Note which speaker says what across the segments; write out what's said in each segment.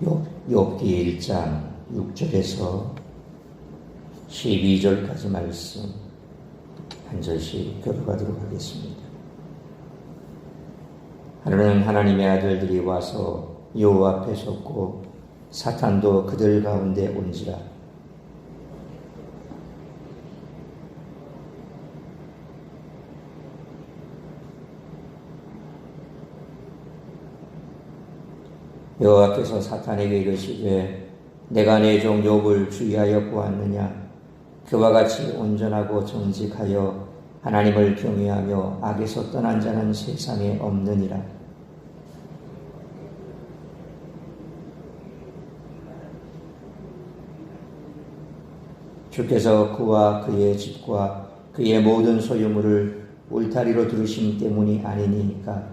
Speaker 1: 욥기 1장 6절에서 12절까지 말씀 한 절씩 교독하도록 하겠습니다. 하루는 하나님의 아들들이 와서 여호와 앞에 섰고 사탄도 그들 가운데 온지라. 여호와께서 사탄에게 이르시되 내가 내 종 욥을 주의하여 보았느냐. 그와 같이 온전하고 정직하여 하나님을 경외하며 악에서 떠난 자는 세상에 없느니라. 주께서 그와 그의 집과 그의 모든 소유물을 울타리로 두르심 때문이 아니니까.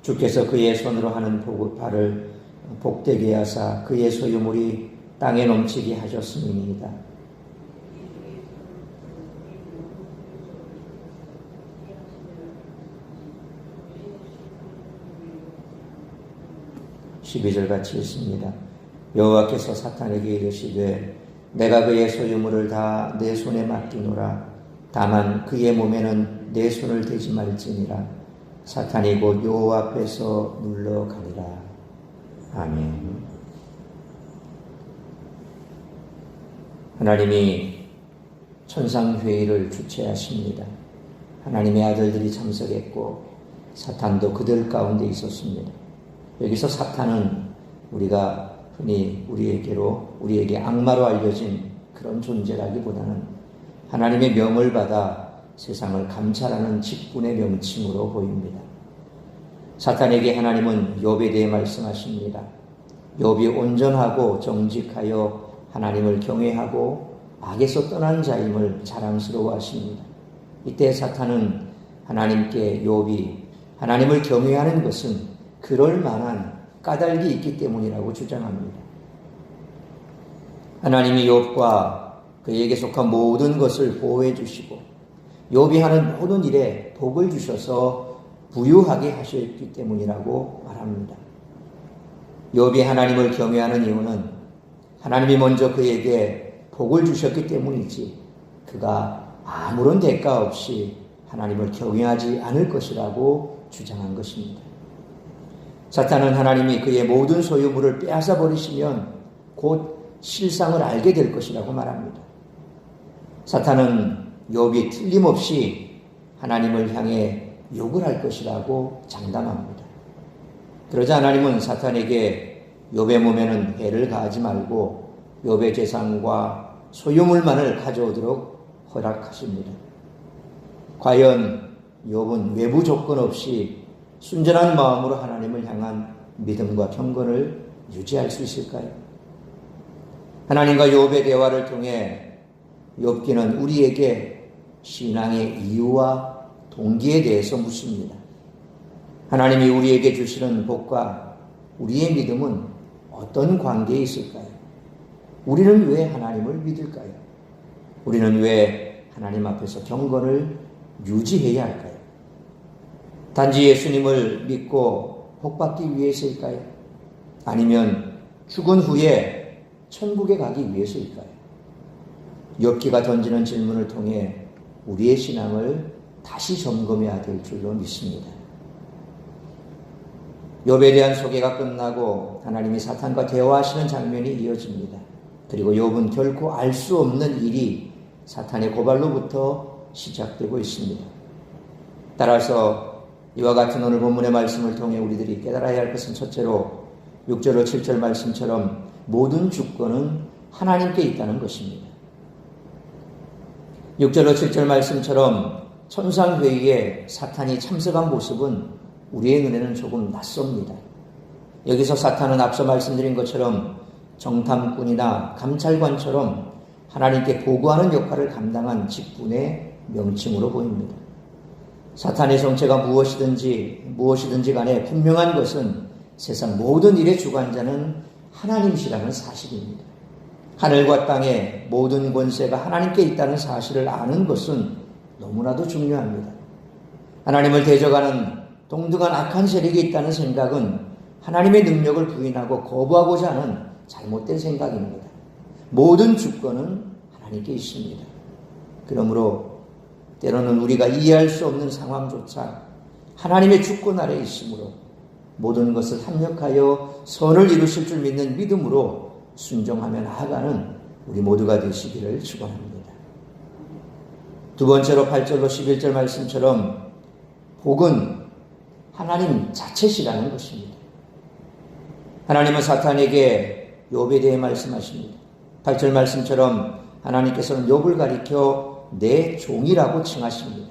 Speaker 1: 주께서 그의 손으로 하는 발을 복되게 하사 그의 소유물이 땅에 넘치게 하셨음이니이다. (12절) 같이 읽습니다. 여호와께서 사탄에게 이르시되 내가 그의 소유물을 다 내 손에 맡기노라. 다만 그의 몸에는 내 손을 대지 말지니라. 사탄이 곧 여호와 앞에서 물러가리라. 아멘. 하나님이 천상회의를 주최하십니다. 하나님의 아들들이 참석했고 사탄도 그들 가운데 있었습니다. 여기서 사탄은 우리가 흔히 우리에게 악마로 알려진 그런 존재라기보다는 하나님의 명을 받아 세상을 감찰하는 직분의 명칭으로 보입니다. 사탄에게 하나님은 욥에 대해 말씀하십니다. 욥이 온전하고 정직하여 하나님을 경외하고 악에서 떠난 자임을 자랑스러워 하십니다. 이때 사탄은 하나님께 욥이 하나님을 경외하는 것은 그럴 만한 까닭이 있기 때문이라고 주장합니다. 하나님이 욥과 그에게 속한 모든 것을 보호해 주시고 욥이 하는 모든 일에 복을 주셔서 부유하게 하셨기 때문이라고 말합니다. 욥이 하나님을 경외하는 이유는 하나님이 먼저 그에게 복을 주셨기 때문이지 그가 아무런 대가 없이 하나님을 경외하지 않을 것이라고 주장한 것입니다. 사탄은 하나님이 그의 모든 소유물을 빼앗아 버리시면 곧 실상을 알게 될 것이라고 말합니다. 사탄은 욥이 틀림없이 하나님을 향해 욕을 할 것이라고 장담합니다. 그러자 하나님은 사탄에게 욥의 몸에는 해를 가하지 말고 욥의 재산과 소유물만을 가져오도록 허락하십니다. 과연 욥은 외부 조건 없이 순전한 마음으로 하나님을 향한 믿음과 경건을 유지할 수 있을까요? 하나님과 욥의 대화를 통해 욥기는 우리에게 신앙의 이유와 동기에 대해서 묻습니다. 하나님이 우리에게 주시는 복과 우리의 믿음은 어떤 관계에 있을까요? 우리는 왜 하나님을 믿을까요? 우리는 왜 하나님 앞에서 경건을 유지해야 할까요? 단지 예수님을 믿고 복받기 위해서일까요? 아니면 죽은 후에 천국에 가기 위해서일까요? 욥기가 던지는 질문을 통해 우리의 신앙을 다시 점검해야 될 줄로 믿습니다. 욥에 대한 소개가 끝나고 하나님이 사탄과 대화하시는 장면이 이어집니다. 그리고 욥은 결코 알 수 없는 일이 사탄의 고발로부터 시작되고 있습니다. 따라서 이와 같은 오늘 본문의 말씀을 통해 우리들이 깨달아야 할 것은 첫째로 6절로 7절 말씀처럼 모든 주권은 하나님께 있다는 것입니다. 6절로 7절 말씀처럼 천상회의에 사탄이 참석한 모습은 우리의 눈에는 조금 낯섭니다. 여기서 사탄은 앞서 말씀드린 것처럼 정탐꾼이나 감찰관처럼 하나님께 보고하는 역할을 감당한 직분의 명칭으로 보입니다. 사탄의 정체가 무엇이든지 간에 분명한 것은 세상 모든 일의 주관자는 하나님이시라는 사실입니다. 하늘과 땅의 모든 권세가 하나님께 있다는 사실을 아는 것은 너무나도 중요합니다. 하나님을 대적하는 동등한 악한 세력이 있다는 생각은 하나님의 능력을 부인하고 거부하고자 하는 잘못된 생각입니다. 모든 주권은 하나님께 있습니다. 그러므로 때로는 우리가 이해할 수 없는 상황조차 하나님의 주권 아래 있으므로 모든 것을 합력하여 선을 이루실 줄 믿는 믿음으로 순종하며 나아가는 우리 모두가 되시기를 축원합니다. 두 번째로 8절로 11절 말씀처럼 복은 하나님 자체시라는 것입니다. 하나님은 사탄에게 욥에 대해 말씀하십니다. 8절 말씀처럼 하나님께서는 욥을 가리켜 내 종이라고 칭하십니다.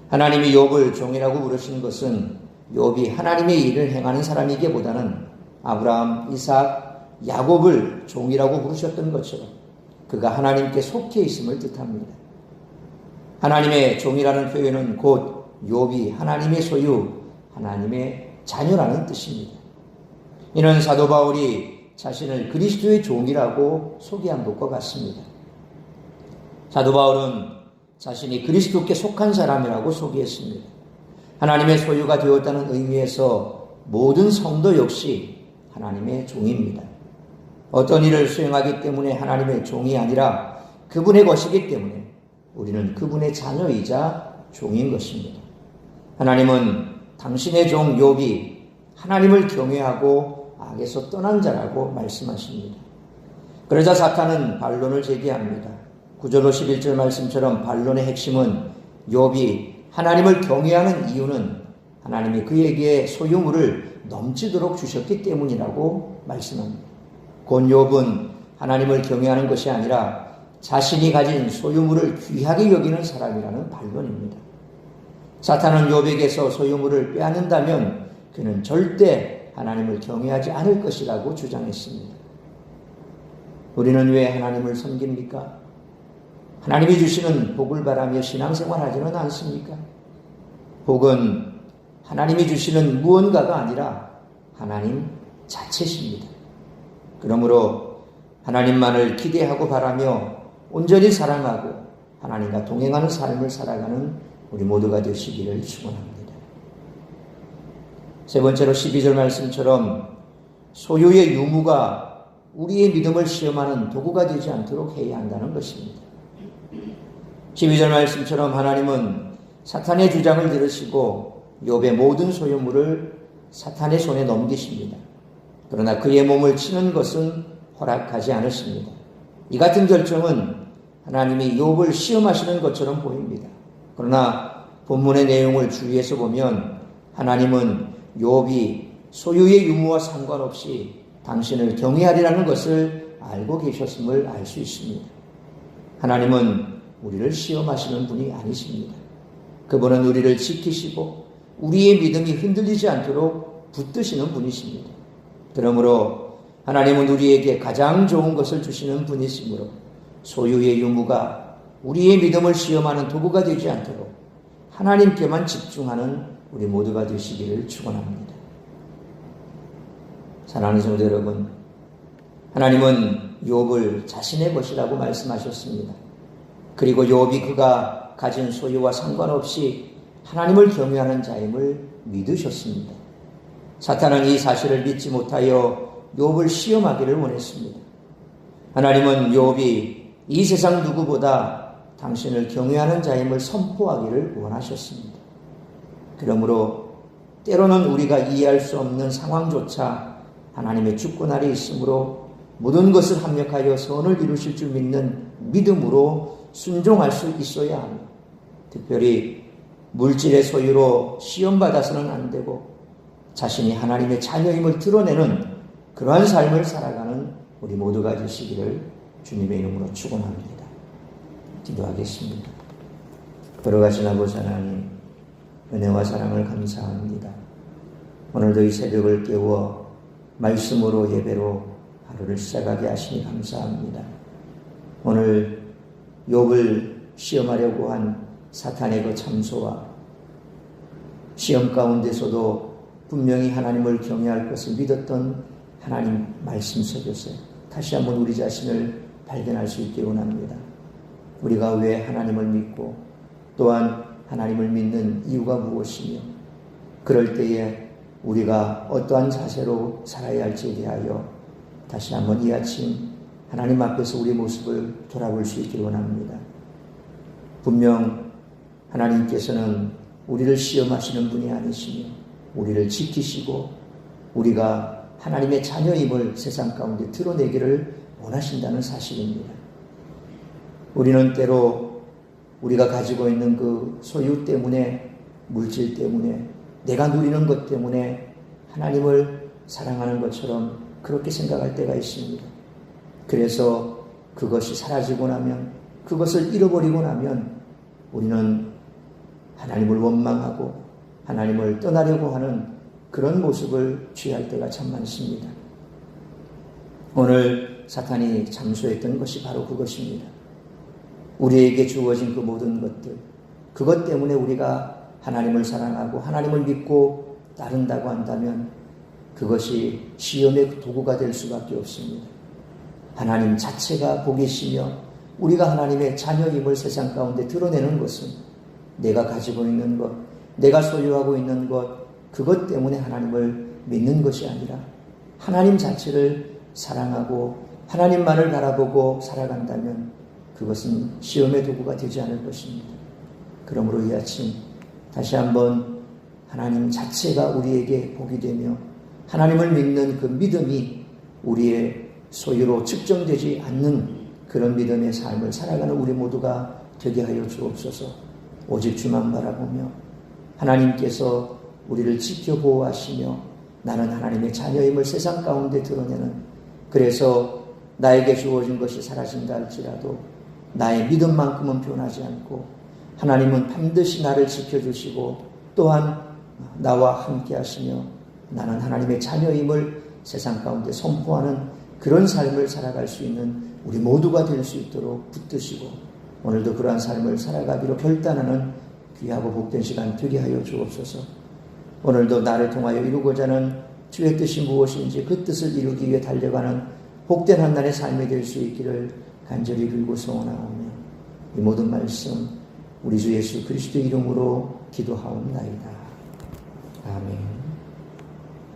Speaker 1: 하나님이 욥을 종이라고 부르시는 것은 욥이 하나님의 일을 행하는 사람이기보다는 아브라함, 이삭, 야곱을 종이라고 부르셨던 것처럼 그가 하나님께 속해 있음을 뜻합니다. 하나님의 종이라는 표현은 곧 욥이 하나님의 소유, 하나님의 자녀라는 뜻입니다. 이는 사도 바울이 자신을 그리스도의 종이라고 소개한 것과 같습니다. 사도 바울은 자신이 그리스도께 속한 사람이라고 소개했습니다. 하나님의 소유가 되었다는 의미에서 모든 성도 역시 하나님의 종입니다. 어떤 일을 수행하기 때문에 하나님의 종이 아니라 그분의 것이기 때문에 우리는 그분의 자녀이자 종인 것입니다. 하나님은 당신의 종 욥이 하나님을 경외하고 악에서 떠난 자라고 말씀하십니다. 그러자 사탄은 반론을 제기합니다. 9절로 11절 말씀처럼 반론의 핵심은 욥이 하나님을 경외하는 이유는 하나님이 그에게 소유물을 넘치도록 주셨기 때문이라고 말씀합니다. 곧 욥은 하나님을 경외하는 것이 아니라 자신이 가진 소유물을 귀하게 여기는 사람이라는 반론입니다. 사탄은 욥에게서 소유물을 빼앗는다면 그는 절대 하나님을 경외하지 않을 것이라고 주장했습니다. 우리는 왜 하나님을 섬깁니까? 하나님이 주시는 복을 바라며 신앙생활하지는 않습니까? 복은 하나님이 주시는 무언가가 아니라 하나님 자체십니다. 그러므로 하나님만을 기대하고 바라며 온전히 사랑하고 하나님과 동행하는 삶을 살아가는 우리 모두가 되시기를 축원합니다. 세 번째로 12절 말씀처럼 소유의 유무가 우리의 믿음을 시험하는 도구가 되지 않도록 해야 한다는 것입니다. 12절 말씀처럼 하나님은 사탄의 주장을 들으시고 욥의 모든 소유물을 사탄의 손에 넘기십니다. 그러나 그의 몸을 치는 것은 허락하지 않으십니다. 이 같은 결정은 하나님이 욥을 시험하시는 것처럼 보입니다. 그러나 본문의 내용을 주의해서 보면 하나님은 욥이 소유의 유무와 상관없이 당신을 경외하리라는 것을 알고 계셨음을 알 수 있습니다. 하나님은 우리를 시험하시는 분이 아니십니다. 그분은 우리를 지키시고 우리의 믿음이 흔들리지 않도록 붙드시는 분이십니다. 그러므로 하나님은 우리에게 가장 좋은 것을 주시는 분이시므로 소유의 유무가 우리의 믿음을 시험하는 도구가 되지 않도록 하나님께만 집중하는 우리 모두가 되시기를 축원합니다. 사랑하는 성도 여러분, 하나님은 욥을 자신의 것이라고 말씀하셨습니다. 그리고 욥이 그가 가진 소유와 상관없이 하나님을 경외하는 자임을 믿으셨습니다. 사탄은 이 사실을 믿지 못하여 욥을 시험하기를 원했습니다. 하나님은 욥이 이 세상 누구보다 당신을 경외하는 자임을 선포하기를 원하셨습니다. 그러므로 때로는 우리가 이해할 수 없는 상황조차 하나님의 주권 아래 있으므로 모든 것을 합력하여 선을 이루실 줄 믿는 믿음으로 순종할 수 있어야 합니다. 특별히 물질의 소유로 시험받아서는 안 되고 자신이 하나님의 자녀임을 드러내는 그러한 삶을 살아가는 우리 모두가 되시기를 주님의 이름으로 축원합니다. 기도하겠습니다. 걸어가신 아버지 하나님, 은혜와 사랑을 감사합니다. 오늘도 이 새벽을 깨워 말씀으로 예배로 하루를 시작하게 하시니 감사합니다. 오늘 욥을 시험하려고 한 사탄의 그 참소와 시험 가운데서도 분명히 하나님을 경외할 것을 믿었던 하나님 말씀 속에서 다시 한번 우리 자신을 발견할 수 있게 원합니다. 우리가 왜 하나님을 믿고 또한 하나님을 믿는 이유가 무엇이며 그럴 때에 우리가 어떠한 자세로 살아야 할지에 대하여 다시 한번 이 아침 하나님 앞에서 우리의 모습을 돌아볼 수 있기를 원합니다. 분명 하나님께서는 우리를 시험하시는 분이 아니시며 우리를 지키시고 우리가 하나님의 자녀임을 세상 가운데 드러내기를 원하신다는 사실입니다. 우리는 때로 우리가 가지고 있는 그 소유 때문에, 물질 때문에, 내가 누리는 것 때문에 하나님을 사랑하는 것처럼 그렇게 생각할 때가 있습니다. 그래서 그것이 사라지고 나면, 그것을 잃어버리고 나면 우리는 하나님을 원망하고 하나님을 떠나려고 하는 그런 모습을 취할 때가 참 많습니다. 오늘 사탄이 잠수했던 것이 바로 그것입니다. 우리에게 주어진 그 모든 것들, 그것 때문에 우리가 하나님을 사랑하고 하나님을 믿고 따른다고 한다면 그것이 시험의 도구가 될 수밖에 없습니다. 하나님 자체가 보계시며 우리가 하나님의 자녀임을 세상 가운데 드러내는 것은 내가 가지고 있는 것, 내가 소유하고 있는 것, 그것 때문에 하나님을 믿는 것이 아니라 하나님 자체를 사랑하고 하나님만을 바라보고 살아간다면 그것은 시험의 도구가 되지 않을 것입니다. 그러므로 이 아침 다시 한번 하나님 자체가 우리에게 복이 되며 하나님을 믿는 그 믿음이 우리의 소유로 측정되지 않는 그런 믿음의 삶을 살아가는 우리 모두가 되게 하여 주옵소서. 오직 주만 바라보며 하나님께서 우리를 지켜보호하시며 나는 하나님의 자녀임을 세상 가운데 드러내는, 그래서 나에게 주어진 것이 사라진다 할지라도 나의 믿음만큼은 변하지 않고 하나님은 반드시 나를 지켜주시고 또한 나와 함께 하시며 나는 하나님의 자녀임을 세상 가운데 선포하는 그런 삶을 살아갈 수 있는 우리 모두가 될 수 있도록 붙드시고 오늘도 그러한 삶을 살아가기로 결단하는 귀하고 복된 시간 되게 하여 주옵소서. 오늘도 나를 통하여 이루고자 하는 주의 뜻이 무엇인지 그 뜻을 이루기 위해 달려가는 복된 한 날의 삶이 될 수 있기를 간절히 빌고 소원하오며 이 모든 말씀 우리 주 예수 그리스도 이름으로 기도하옵나이다. 아멘.